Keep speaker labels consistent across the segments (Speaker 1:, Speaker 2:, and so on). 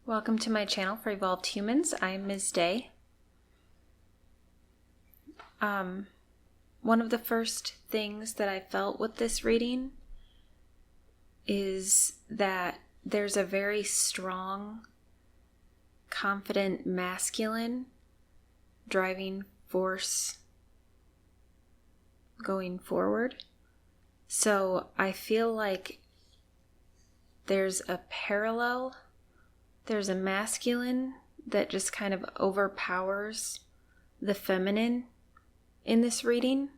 Speaker 1: Welcome to my channel for Evolved Humans. I'm Ms. Day. One of the first things that I felt with this reading is that there's a very strong, confident, masculine driving force going forward. So I feel like there's a parallel. There's a masculine that just kind of overpowers the feminine in this reading.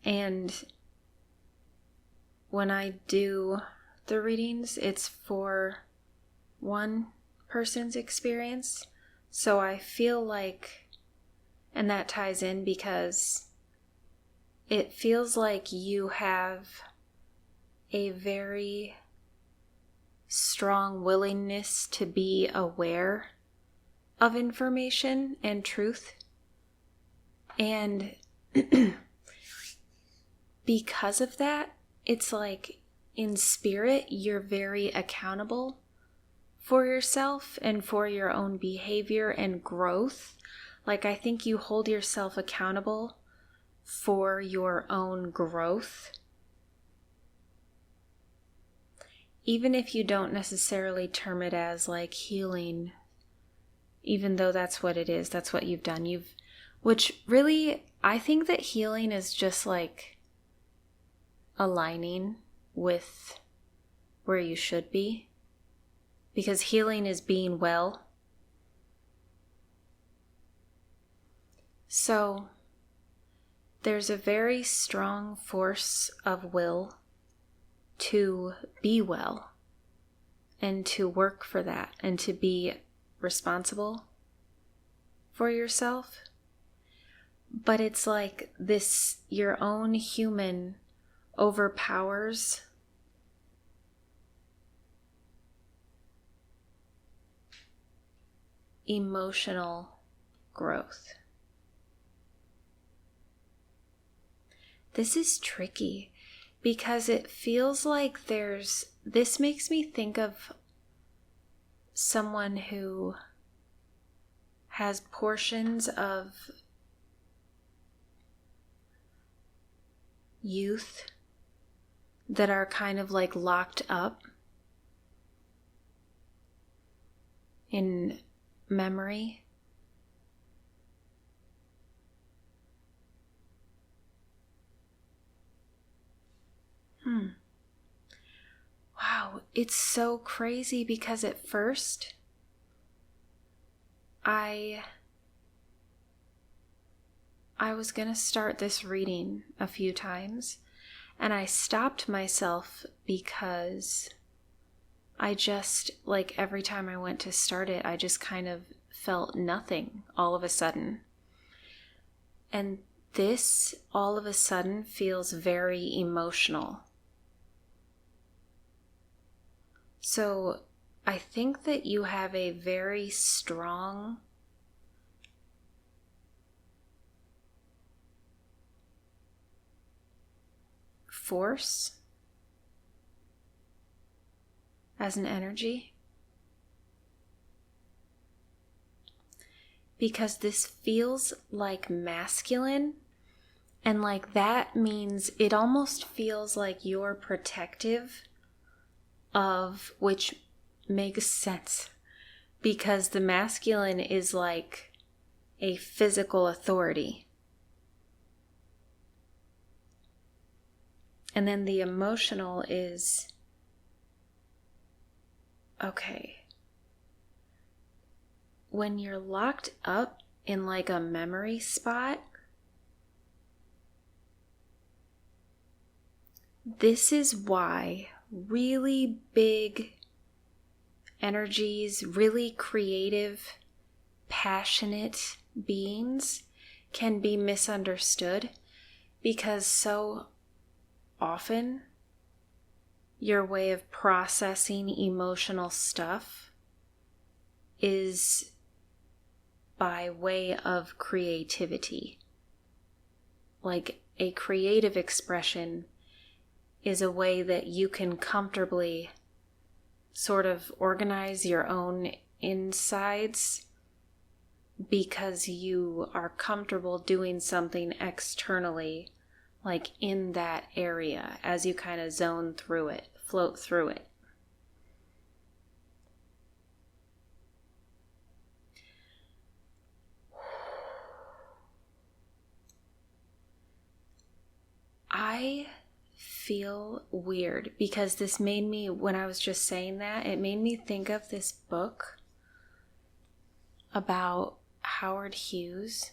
Speaker 1: And when I do the readings, it's for one person's experience. So I feel like, and that ties in because it feels like you have a very strong willingness to be aware of information and truth. And because of that, it's like in spirit, you're very accountable for yourself and for your own behavior and growth. Like, I think you hold yourself accountable for your own growth. Even if you don't necessarily term it as like healing, even though that's what it is, that's what you've done. Which really, I think that healing is just like aligning with where you should be. Because healing is being well. So, there's a very strong force of will to be well and to work for that and to be responsible for yourself. But it's like this, your own human overpowers emotional growth. This is tricky because it feels like this makes me think of someone who has portions of youth that are kind of like locked up in memory. Wow, it's so crazy because at first I was going to start this reading a few times and I stopped myself because I just, like, every time I went to start it, I just kind of felt nothing all of a sudden. And this all of a sudden feels very emotional. So I think that you have a very strong force as an energy, because this feels like masculine, and like that means it almost feels like you're protective of, which makes sense because the masculine is like a physical authority. And then the emotional is, okay, when you're locked up in like a memory spot, this is why really big energies, really creative, passionate beings can be misunderstood, because so often your way of processing emotional stuff is by way of creativity. Like a creative expression is a way that you can comfortably sort of organize your own insides because you are comfortable doing something externally, like in that area, as you kind of zone through it, float through it. I feel weird because this made me, when I was just saying that, it made me think of this book about Howard Hughes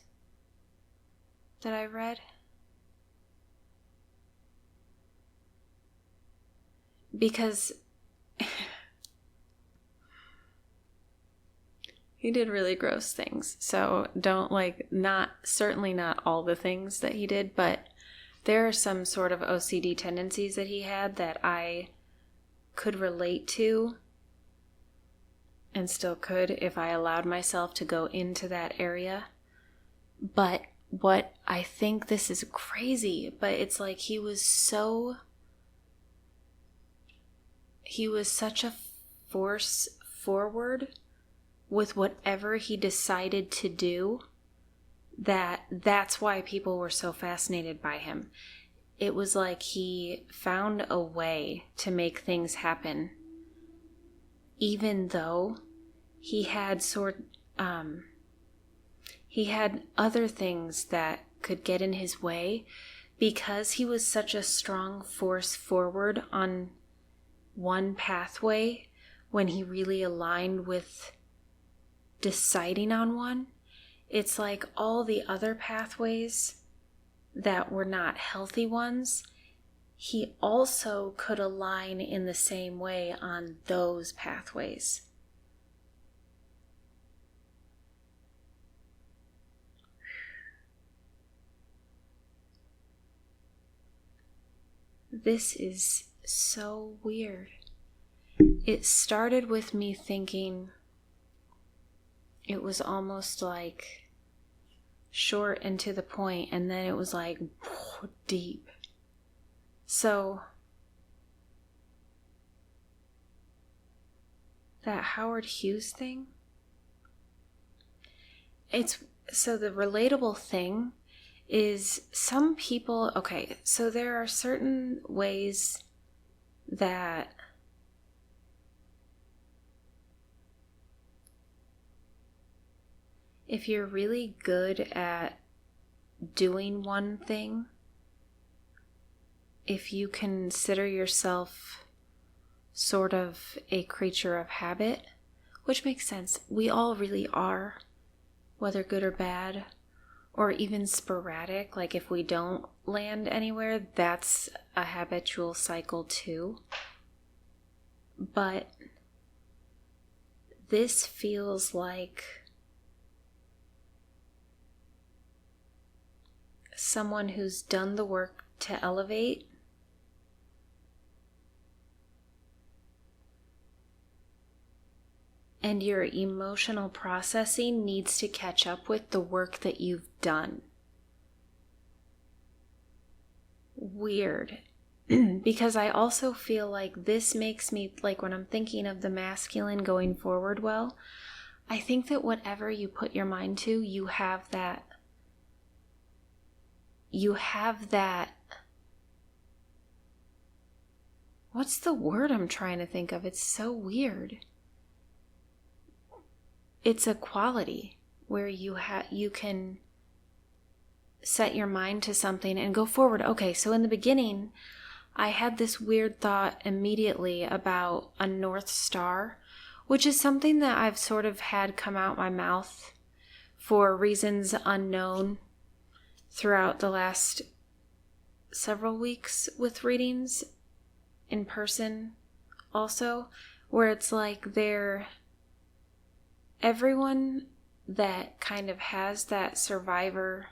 Speaker 1: that I read. Because he did really gross things. So don't certainly not all the things that he did, but there are some sort of OCD tendencies that he had that I could relate to and still could if I allowed myself to go into that area. But what I think, this is crazy, but it's like he was such a force forward with whatever he decided to do, that's why people were so fascinated by him. It was like he found a way to make things happen, even though he had he had other things that could get in his way, because he was such a strong force forward on one pathway when he really aligned with deciding on one. It's like all the other pathways that were not healthy ones, he also could align in the same way on those pathways. This is so weird. It started with me thinking it was almost like short and to the point, and then it was like deep. So that Howard Hughes thing, so the relatable thing is some people, okay, so there are certain ways that if you're really good at doing one thing, if you consider yourself sort of a creature of habit, which makes sense, we all really are, whether good or bad, or even sporadic, like if we don't land anywhere, that's a habitual cycle too. But this feels like someone who's done the work to elevate, and your emotional processing needs to catch up with the work that you've done. Weird. Because I also feel like this makes me, like when I'm thinking of the masculine going forward well, I think that whatever you put your mind to, you have that, what's the word I'm trying to think of? It's so weird. It's a quality where you can set your mind to something and go forward. Okay, so in the beginning, I had this weird thought immediately about a North Star, which is something that I've sort of had come out my mouth for reasons unknown throughout the last several weeks with readings in person also, where it's like everyone that kind of has that survivor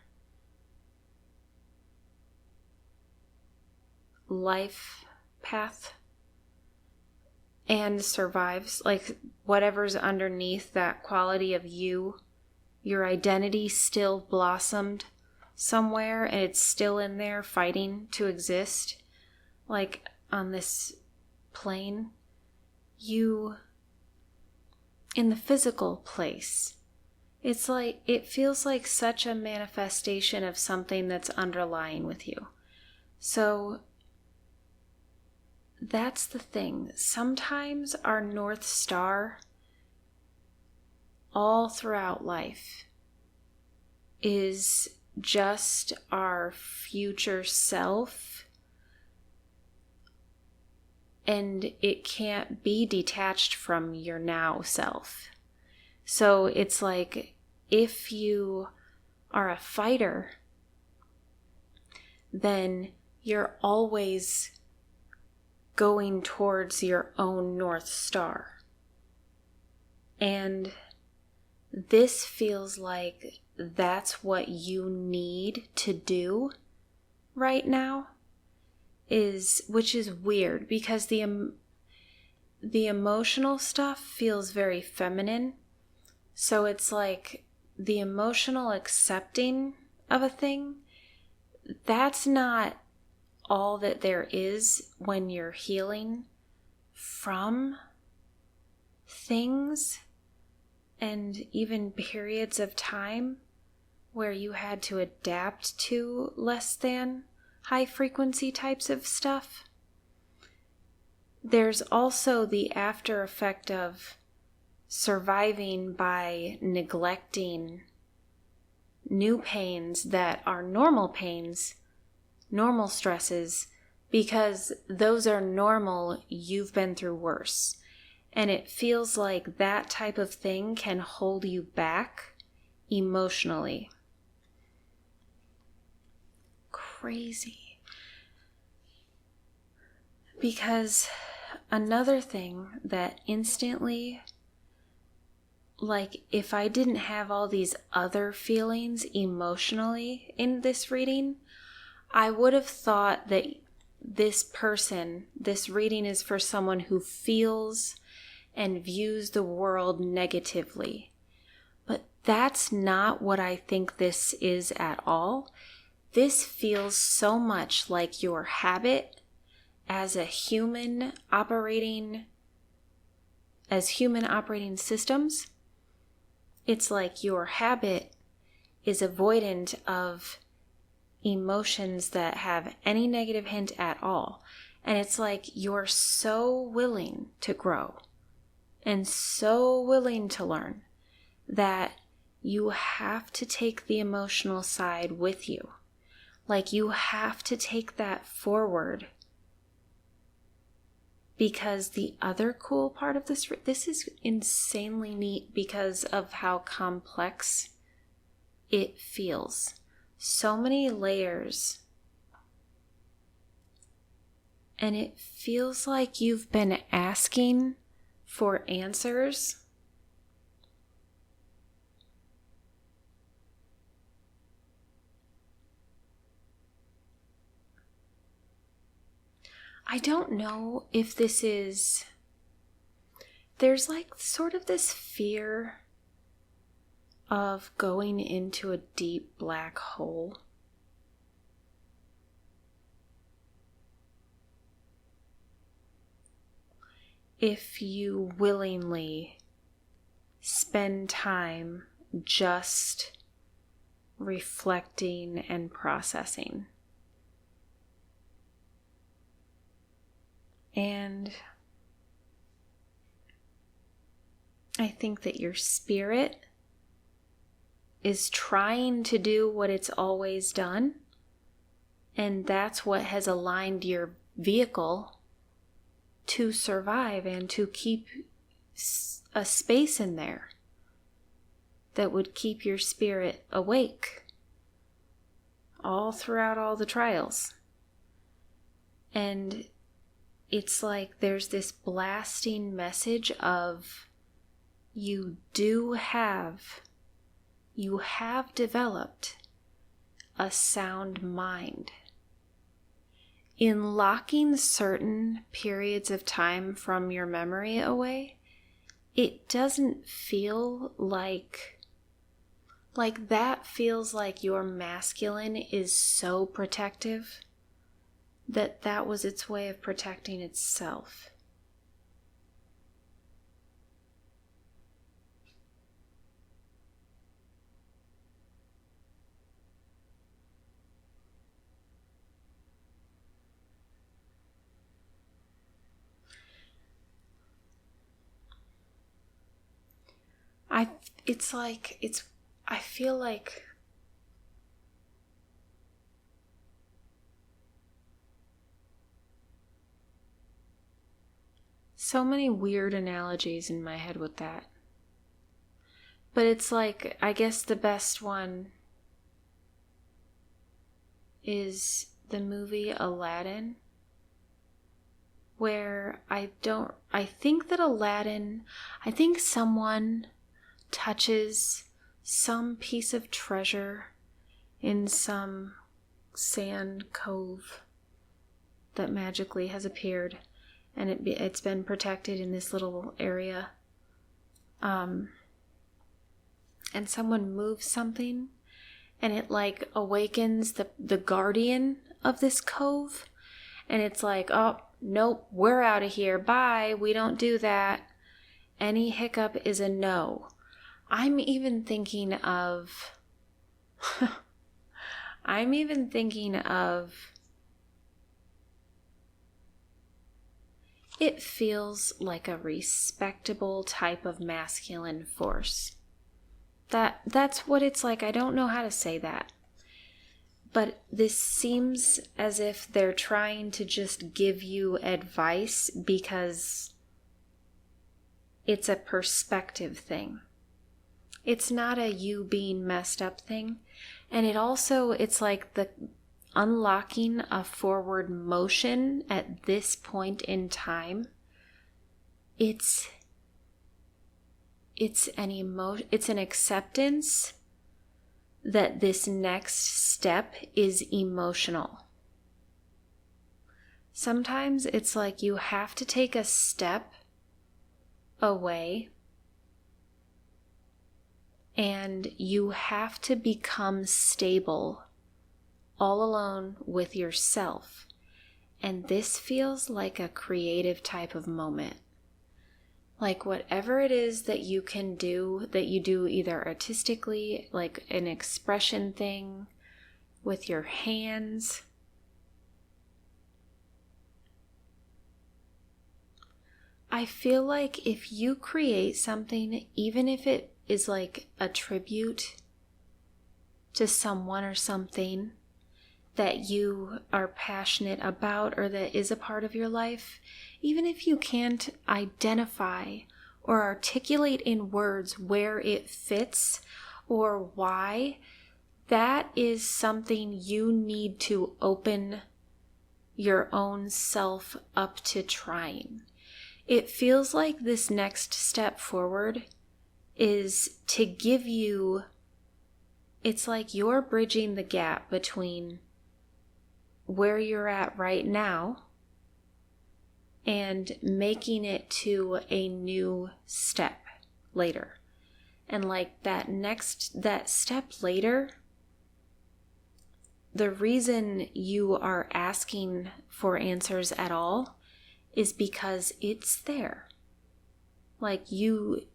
Speaker 1: life path and survives, like whatever's underneath that quality of your identity still blossomed somewhere and it's still in there fighting to exist, like on this plane. you, in the physical place, it's like, it feels like such a manifestation of something that's underlying with you. So that's the thing. Sometimes our North Star all throughout life is just our future self, and it can't be detached from your now self. So it's like, if you are a fighter, then you're always going towards your own North Star. And this feels like that's what you need to do right now, which is weird, because the emotional stuff feels very feminine. So it's like the emotional accepting of a thing, that's not all that there is when you're healing from things and even periods of time where you had to adapt to less than high frequency types of stuff. There's also the after effect of surviving by neglecting new pains that are normal pains, normal stresses, because those are normal. You've been through worse. And it feels like that type of thing can hold you back emotionally. Crazy. Because another thing that instantly, like, if I didn't have all these other feelings emotionally in this reading, I would have thought that this reading is for someone who feels and views the world negatively. But that's not what I think this is at all. This feels so much like your habit as human operating systems. It's like your habit is avoidant of emotions that have any negative hint at all. And it's like you're so willing to grow and so willing to learn that you have to take the emotional side with you. Like, you have to take that forward. Because the other cool part of this is insanely neat because of how complex it feels. So many layers. And it feels like you've been asking for answers. I don't know if this is... There's like sort of this fear of going into a deep black hole. If you willingly spend time just reflecting and processing. And I think that your spirit is trying to do what it's always done, and that's what has aligned your vehicle to survive and to keep a space in there that would keep your spirit awake all throughout all the trials. And it's like there's this blasting message of you have developed a sound mind. In locking certain periods of time from your memory away, it doesn't feel like that feels like your masculine is so protective that was its way of protecting itself. I feel like so many weird analogies in my head with that. But it's like, I guess the best one is the movie Aladdin, where I think someone touches some piece of treasure in some sand cove that magically has appeared, and it's been protected in this little area. And someone moves something, and it like awakens the guardian of this cove, and it's like, oh, nope, we're out of here, bye, we don't do that. Any hiccup is a no. I'm even thinking of it feels like a respectable type of masculine force. That's what it's like. I don't know how to say that. But this seems as if they're trying to just give you advice because it's a perspective thing. It's not a you being messed up thing. And it's like the unlocking a forward motion at this point in time. It's an acceptance that this next step is emotional. Sometimes it's like you have to take a step away and you have to become stable all alone with yourself. And this feels like a creative type of moment. Like whatever it is that you can do, that you do either artistically, like an expression thing with your hands. I feel like if you create something, even if it is like a tribute to someone or something that you are passionate about or that is a part of your life, even if you can't identify or articulate in words where it fits or why, that is something you need to open your own self up to trying. It feels like this next step forward is to give you, it's like you're bridging the gap between where you're at right now and making it to a new step later. And like that step later, the reason you are asking for answers at all is because it's there. Like you've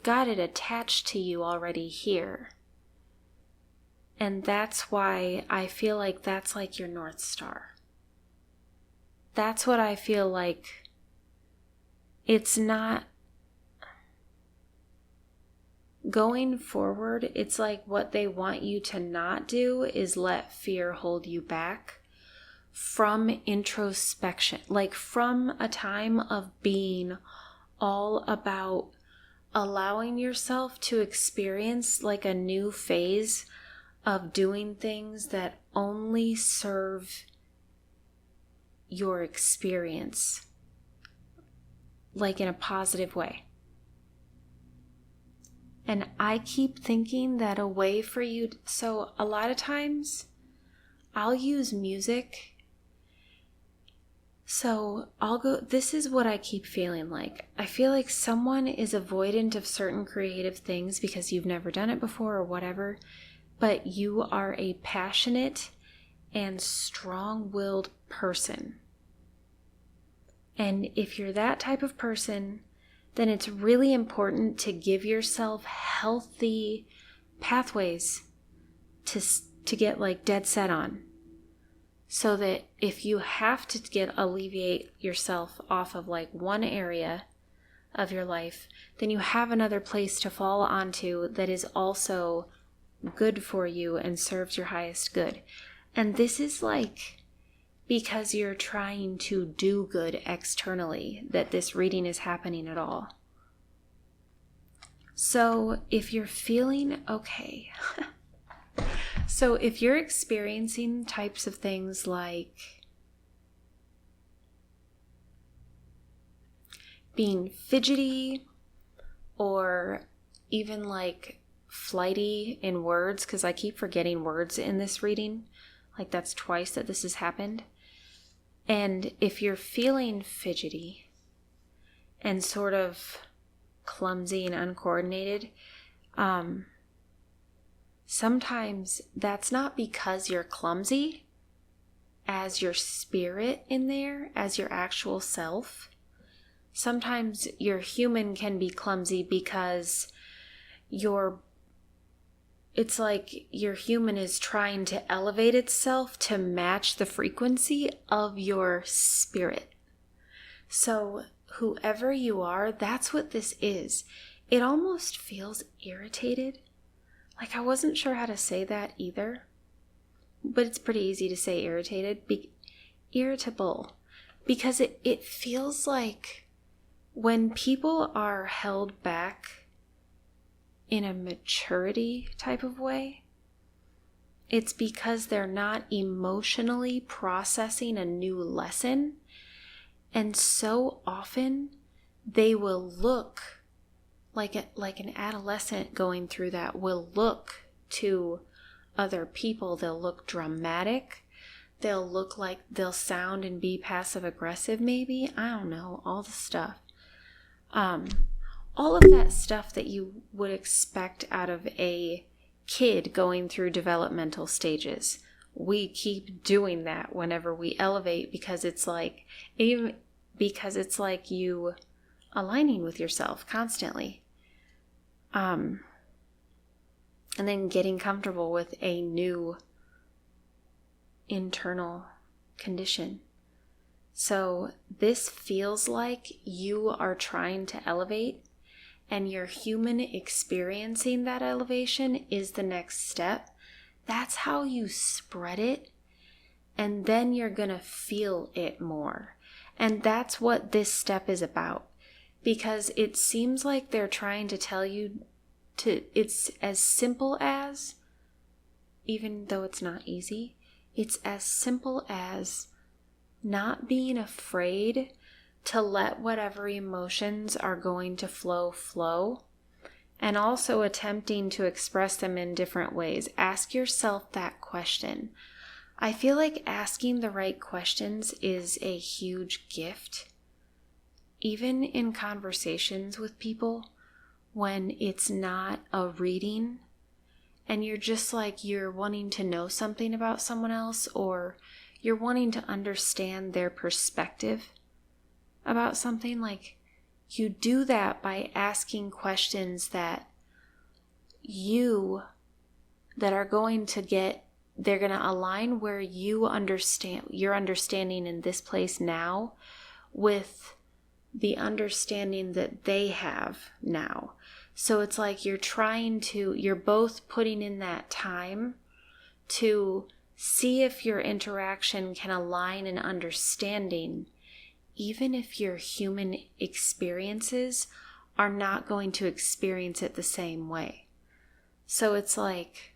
Speaker 1: got it attached to you already here. And that's why I feel like that's like your North Star. That's what I feel like. It's not going forward. It's like what they want you to not do is let fear hold you back from introspection, like from a time of being all about allowing yourself to experience like a new phase of doing things that only serve your experience, like in a positive way. And I keep thinking that a way for you, so a lot of times I'll use music. So this is what I keep feeling like. I feel like someone is avoidant of certain creative things because you've never done it before or whatever, but you are a passionate and strong-willed person. And if you're that type of person, then it's really important to give yourself healthy pathways to get like dead set on. So that if you have to alleviate yourself off of like one area of your life, then you have another place to fall onto that is also good for you and serves your highest good. And this is like because you're trying to do good externally that this reading is happening at all. So if you're feeling okay, so if you're experiencing types of things like being fidgety or even like flighty in words, because I keep forgetting words in this reading, like that's twice that this has happened. And if you're feeling fidgety and sort of clumsy and uncoordinated, sometimes that's not because you're clumsy as your spirit in there, as your actual self. Sometimes your human can be clumsy because it's like your human is trying to elevate itself to match the frequency of your spirit. So whoever you are, that's what this is. It almost feels irritated. Like I wasn't sure how to say that either, but it's pretty easy to say irritated. Irritable. Because it feels like when people are held back in a maturity type of way, it's because they're not emotionally processing a new lesson. And so often they will look like an adolescent going through that will look to other people. They'll look dramatic. They'll look like they'll sound and be passive aggressive maybe. I don't know, all the stuff. All of that stuff that you would expect out of a kid going through developmental stages. We keep doing that whenever we elevate because it's like you aligning with yourself constantly. And then getting comfortable with a new internal condition. So this feels like you are trying to elevate, and your human experiencing that elevation is the next step. That's how you spread it, and then you're going to feel it more. And that's what this step is about, because it seems like they're trying to tell you it's as simple as, even though it's not easy, it's as simple as not being afraid to let whatever emotions are going to flow, and also attempting to express them in different ways. Ask yourself that question. I feel like asking the right questions is a huge gift, even in conversations with people when it's not a reading and you're just like you're wanting to know something about someone else, or you're wanting to understand their perspective about something. Like, you do that by asking questions that are going to they're going to align where you understand, your understanding in this place now with the understanding that they have now. So it's like you're both putting in that time to see if your interaction can align in understanding, even if your human experiences are not going to experience it the same way. So it's like,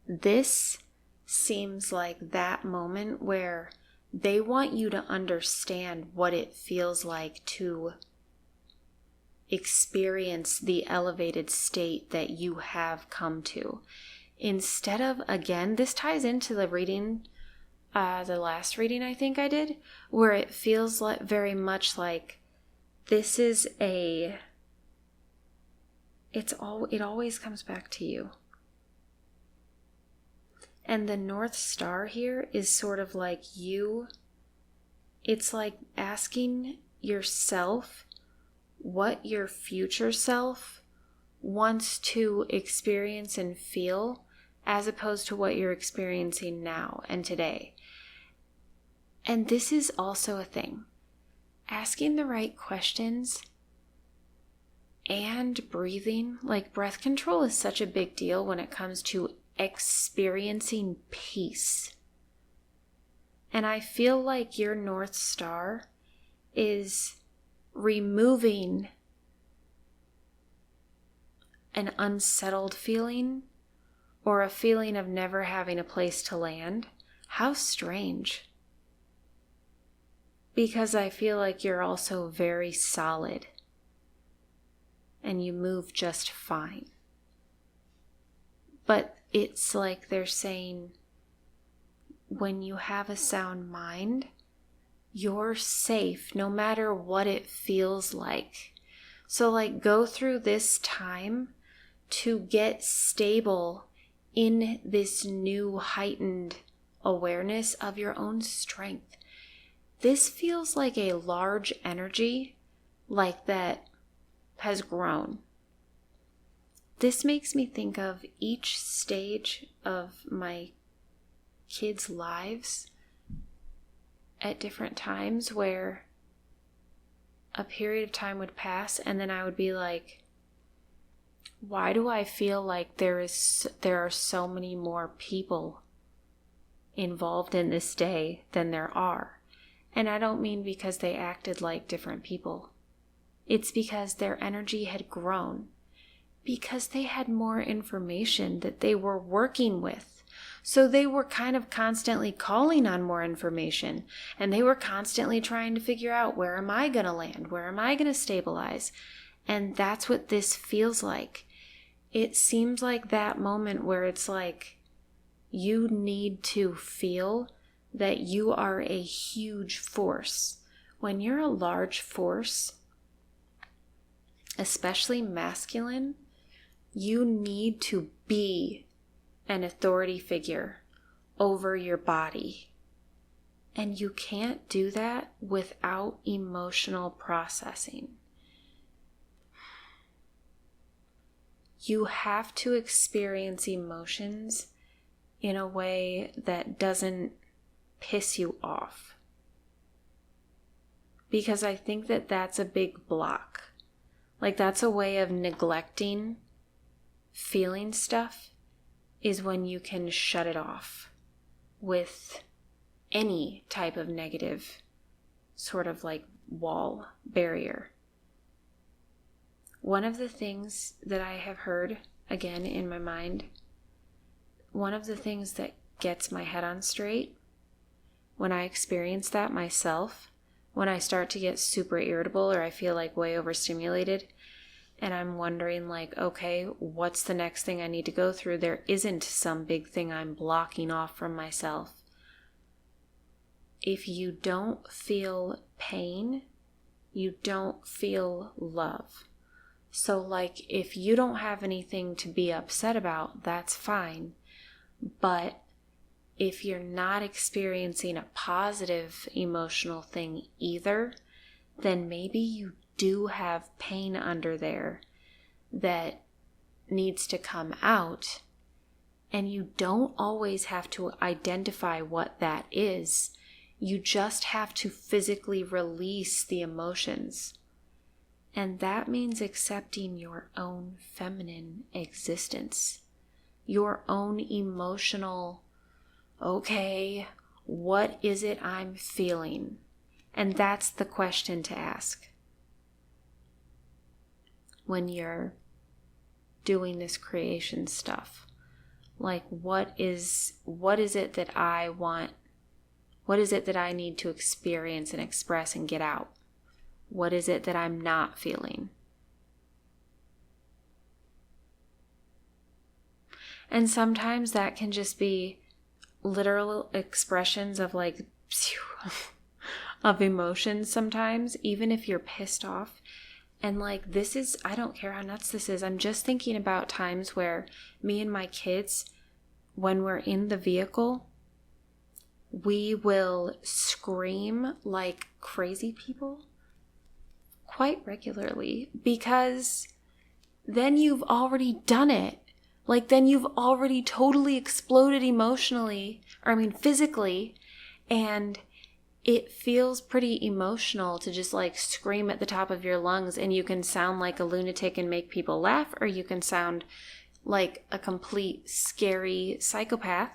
Speaker 1: this seems like that moment where they want you to understand what it feels like to experience the elevated state that you have come to. Instead of, again, this ties into the reading, the last reading I think I did, where it feels like very much like this is it always comes back to you. And the North Star here is sort of like it's like asking yourself what your future self wants to experience and feel, as opposed to what you're experiencing now and today. And this is also a thing. asking the right questions and breathing, like breath control is such a big deal when it comes to experiencing peace. And I feel like your North Star is removing an unsettled feeling or a feeling of never having a place to land. How strange. Because I feel like you're also very solid and you move just fine. But it's like they're saying, when you have a sound mind, you're safe no matter what it feels like. So like go through this time to get stable in this new heightened awareness of your own strength. This feels like a large energy like that has grown. This makes me think of each stage of my kids' lives at different times where a period of time would pass and then I would be like, why do I feel like there are so many more people involved in this day than there are? And I don't mean because they acted like different people. It's because their energy had grown, because they had more information that they were working with. So they were kind of constantly calling on more information, and they were constantly trying to figure out, where am I going to land? Where am I going to stabilize? And that's what this feels like. It seems like that moment where it's like you need to feel that you are a huge force. When you're a large force, especially masculine, you need to be an authority figure over your body. And you can't do that without emotional processing. You have to experience emotions in a way that doesn't piss you off. Because I think that that's a big block. Like that's a way of neglecting feeling stuff, is when you can shut it off with any type of negative sort of like wall, barrier. One of the things that I have heard, again in my mind, one of the things that gets my head on straight when I experience that myself, when I start to get super irritable or I feel like way overstimulated, and I'm wondering like, okay, what's the next thing I need to go through? There isn't some big thing I'm blocking off from myself. If you don't feel pain, you don't feel love. So like if you don't have anything to be upset about, that's fine. But if you're not experiencing a positive emotional thing either, then maybe you do have pain under there that needs to come out. And you don't always have to identify what that is. You just have to physically release the emotions. And that means accepting your own feminine existence, your own emotional, okay, what is it I'm feeling? And that's the question to ask when you're doing this creation stuff. Like, what is it that I want? What is it that I need to experience and express and get out? What is it that I'm not feeling? And sometimes that can just be literal expressions of like of emotions sometimes, even if you're pissed off. And like this is, I don't care how nuts this is, I'm just thinking about times where me and my kids, when we're in the vehicle, we will scream like crazy people quite regularly, because then you've already done it. Like then you've already totally exploded emotionally, or physically, and it feels pretty emotional to just like scream at the top of your lungs, and you can sound like a lunatic and make people laugh, or you can sound like a complete scary psychopath,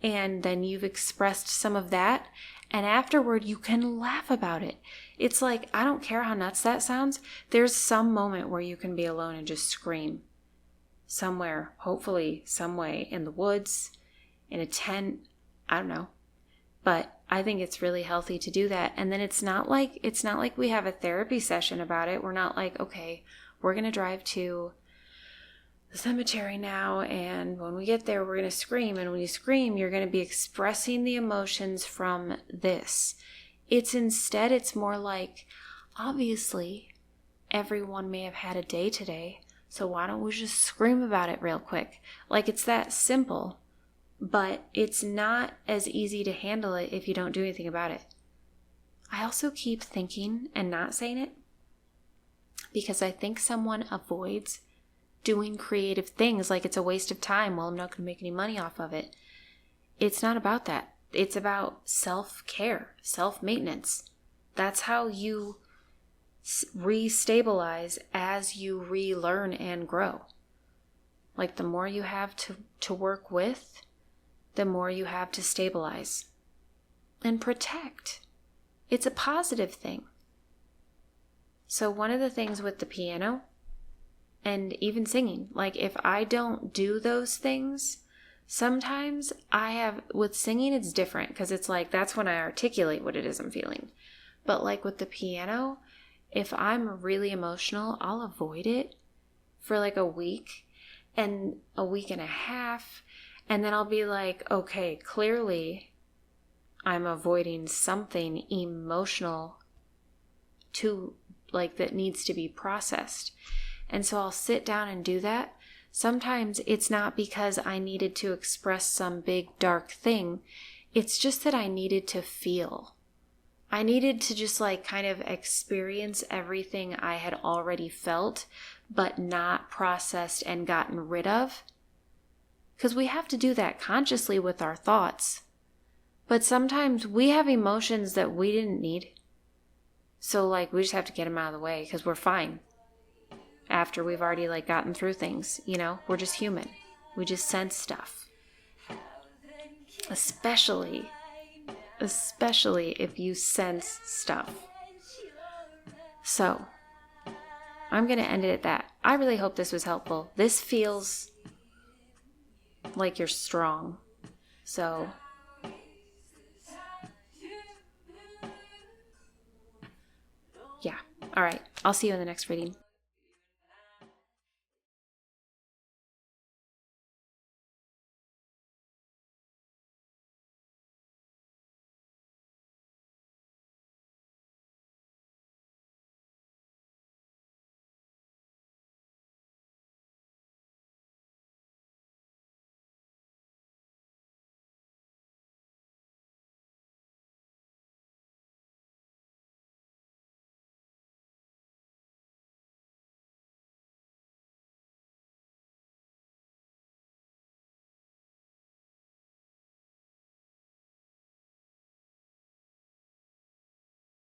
Speaker 1: and then you've expressed some of that, and afterward you can laugh about it. It's like, I don't care how nuts that sounds, there's some moment where you can be alone and just scream. Somewhere, hopefully, some way, in the woods, in a tent, I don't know. But I think it's really healthy to do that. And then it's not like we have a therapy session about it. We're not like, okay, we're going to drive to the cemetery now, and when we get there, we're going to scream. And when you scream, you're going to be expressing the emotions from this. It's more like, obviously, everyone may have had a day today, so why don't we just scream about it real quick? Like, it's that simple, but it's not as easy to handle it if you don't do anything about it. I also keep thinking and not saying it because I think someone avoids doing creative things like it's a waste of time. Well, I'm not going to make any money off of it. It's not about that. It's about self-care, self-maintenance. That's how you re-stabilize as you relearn and grow. Like, the more you have to work with, the more you have to stabilize and protect. It's a positive thing. So one of the things with the piano, and even singing, like, if I don't do those things, sometimes with singing, it's different because it's like, that's when I articulate what it is I'm feeling. But like with the piano, if I'm really emotional, I'll avoid it for like a week and a week and a half. And then I'll be like, okay, clearly I'm avoiding something emotional that needs to be processed. And so I'll sit down and do that. Sometimes it's not because I needed to express some big dark thing. It's just that I needed to feel. I needed to just like kind of experience everything I had already felt, but not processed and gotten rid of. Because we have to do that consciously with our thoughts. But sometimes we have emotions that we didn't need. So like, we just have to get them out of the way because we're fine. After we've already like gotten through things, we're just human. We just sense stuff. Especially if you sense stuff. So, I'm going to end it at that. I really hope this was helpful. This feels like you're strong. So, yeah. All right. I'll see you in the next reading.